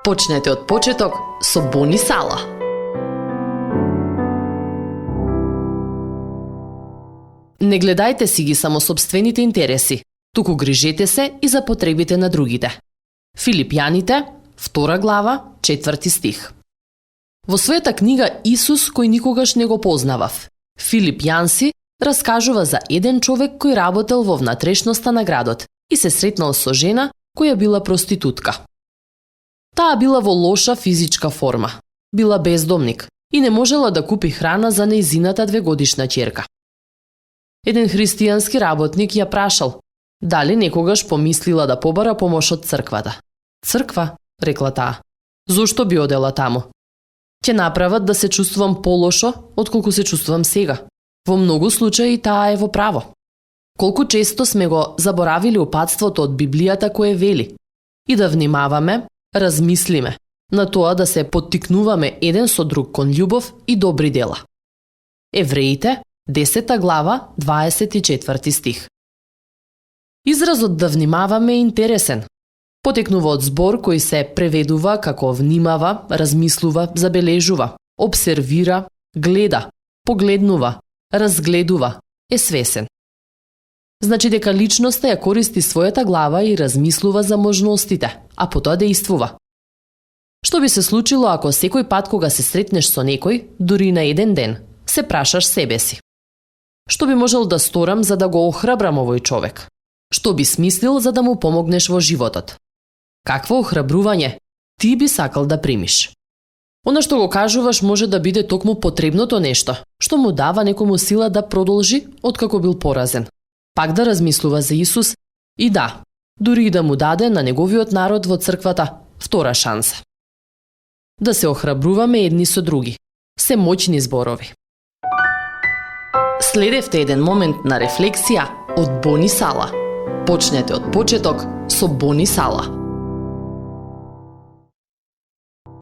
Почнете од почеток со Бони Сала. Не гледајте си ги само сопствените интереси, туку грижете се и за потребите на другите. Филипјаните, 2 глава, 4 стих. Во својата книга Исус кој никогаш не го познавав, Филип Јанси раскажува за еден човек кој работел во внатрешноста на градот и се сретнал со жена која била проститутка. Таа била во лоша физичка форма, била бездомник и не можела да купи храна за нејзината 2-годишна ќерка. Еден христијански работник ја прашал дали некогаш помислила да побара помош од црквата. Црква, рекла таа. Зошто би одела таму? Ќе направат да се чувствувам полошо отколку се чувствувам сега. Во многу случаи таа е во право. Колку често сме го заборавили упатството од Библијата кое вели и да внимаваме, размислиме на тоа да се поттикнуваме еден со друг кон љубов и добри дела. Евреите, 10 глава, 24 стих. Изразот да внимаваме е интересен. Потекнува од збор кој се преведува како внимава, размислува, забележува, обсервира, гледа, погледнува, разгледува, е свесен. Значи дека личноста ја користи својата глава и размислува за можностите, а потоа действува. Што би се случило ако секој пат кога се сретнеш со некој, дури на еден ден, се прашаш себе си? Што би можел да сторам за да го охрабрам овој човек? Што би смислил за да му помогнеш во животот? Какво охрабрување ти би сакал да примиш? Она што го кажуваш може да биде токму потребното нешто, што му дава некому сила да продолжи откако бил поразен. Пак да размислува за Исус и да, дури и да му даде на неговиот народ во црквата 2 шанса. Да се охрабруваме едни со други. Се моќни зборови. Следевте еден момент на рефлексија од Бони Сала. Почнете од почеток со Бони Сала.